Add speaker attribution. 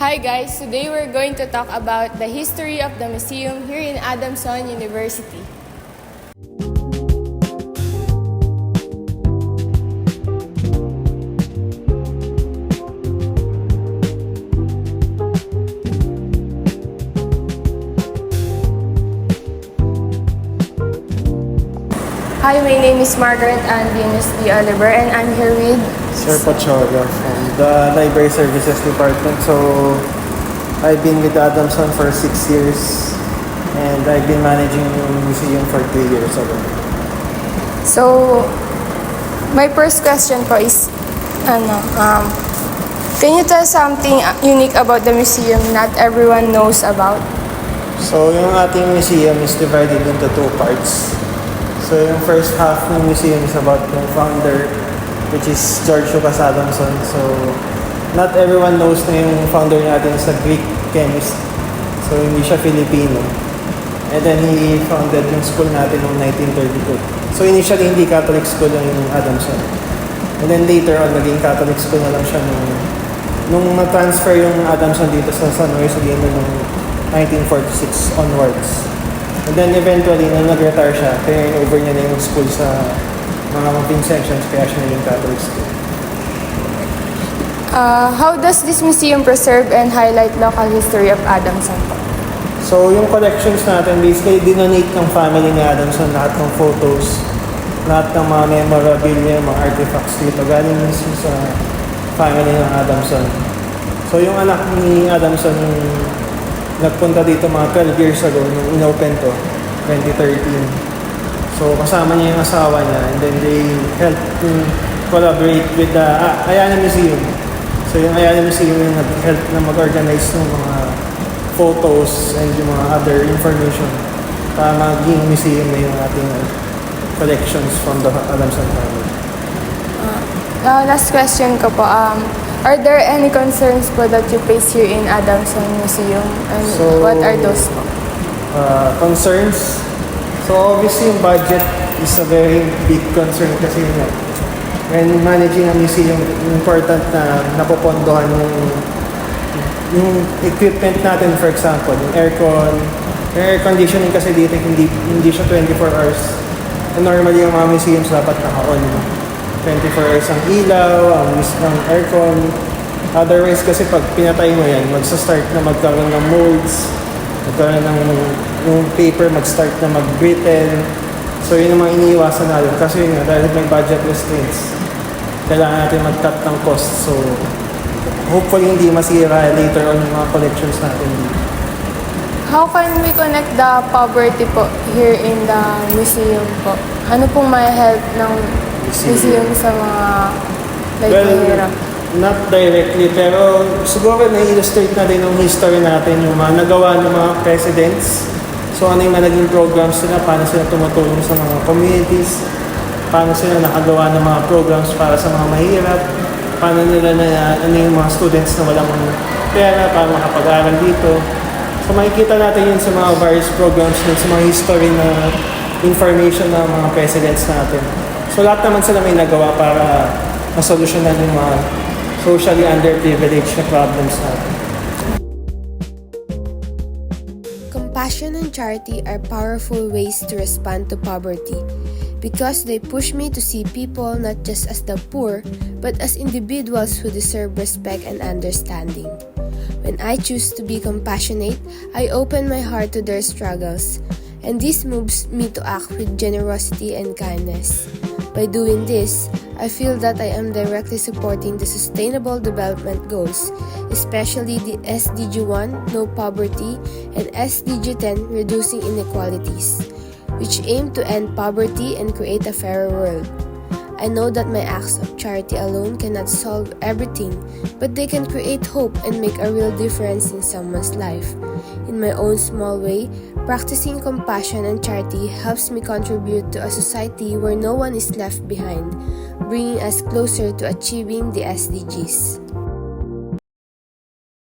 Speaker 1: Hi guys, today we're going to talk about the history of the museum here in Adamson University. Hi, my name is Margaret Ann Venus D. Oliver and I'm here with
Speaker 2: Sir Pachola from the Library Services Department. So, I've been with Adamson for 6 years and I've been managing the museum for 3 years already.
Speaker 1: So, my first question po is, can you tell something unique about the museum not everyone knows about?
Speaker 2: So, yung ating museum is divided into 2 parts. So, yung first half ng museum is about yung founder, which is George Lucas Adamson. So, not everyone knows na yung founder natin is a Greek chemist. So, hindi siya Filipino. And then, he founded yung school natin noong 1932. So, initially, hindi Catholic school yung Adamson. And then, later on, naging Catholic school na lang siya nung na-transfer yung Adamson dito sa San Jose noong 1946 onwards. And then eventually, nung nag-retire siya, turn over niya na yung school sa mga mapping sections, kaya siya naging Catholic school.
Speaker 1: How does this museum preserve and highlight local history of Adamson po?
Speaker 2: So, yung collections natin, basically, dinonate ng family ni Adamson lahat ng photos, lahat ng mga memorabilia, mga artifacts dito. Galing mismo sa family ng Adamson. So, yung anak ni Adamson, nagpunta dito mga 12 years ago nung inopen to, 2013. So, kasama niya yung asawa niya and then they helped to collaborate with the Ayala Museum. So, yung Ayala Museum yung nag-help na mag-organize ng mga photos and yung mga other information para maging museum na yung ating collections from the Adamson family.
Speaker 1: Last question ko po, are there any concerns po that you face here in Adamson Museum? And what are those po?
Speaker 2: Concerns? So obviously yung budget is a very big concern kasi when managing a museum, important na napopondohan yung equipment natin, for example, yung aircon. Yung air conditioning kasi dito hindi siya 24 hours. And normally yung mga museums dapat naka-on 24 hours ang ilaw, ang aircon. Otherwise kasi pag pinatay mo yan, magsa-start na magkaroon ng molds, magkaroon ng yung paper mag-start na mag-brittle. So yun ang mga iniiwasan natin. Kasi yun nga, dahil may budget restraints, kailangan natin mag-cut ng cost. So hopefully hindi masira later on yung mga collections natin dito.
Speaker 1: How can we connect the poverty po here in the museum po? Ano pong may help ng museum sa mga mahirap?
Speaker 2: Not directly, pero siguro na-illustrate natin yung history natin, yung mga nagawa ng mga presidents. So ano yung mga naging programs nila, paano sila tumutulong sa mga communities, paano sila nakagawa ng mga programs para sa mga mahirap, paano nila ano yung mga students na walang pera para makapag-aral dito. So makikita natin yun sa mga various programs din, sa mga history na information ng mga presidents natin. So lahat naman sila may nagawa para masolusyonan yung mga socially underprivileged na problems natin.
Speaker 3: Compassion and charity are powerful ways to respond to poverty because they push me to see people not just as the poor but as individuals who deserve respect and understanding. When I choose to be compassionate, I open my heart to their struggles, and this moves me to act with generosity and kindness. By doing this, I feel that I am directly supporting the Sustainable Development Goals, especially the SDG 1, No Poverty, and SDG 10, Reducing Inequalities, which aim to end poverty and create a fairer world. I know that my acts of charity alone cannot solve everything, but they can create hope and make a real difference in someone's life. In my own small way, practicing compassion and charity helps me contribute to a society where no one is left behind, bringing us closer to achieving the SDGs.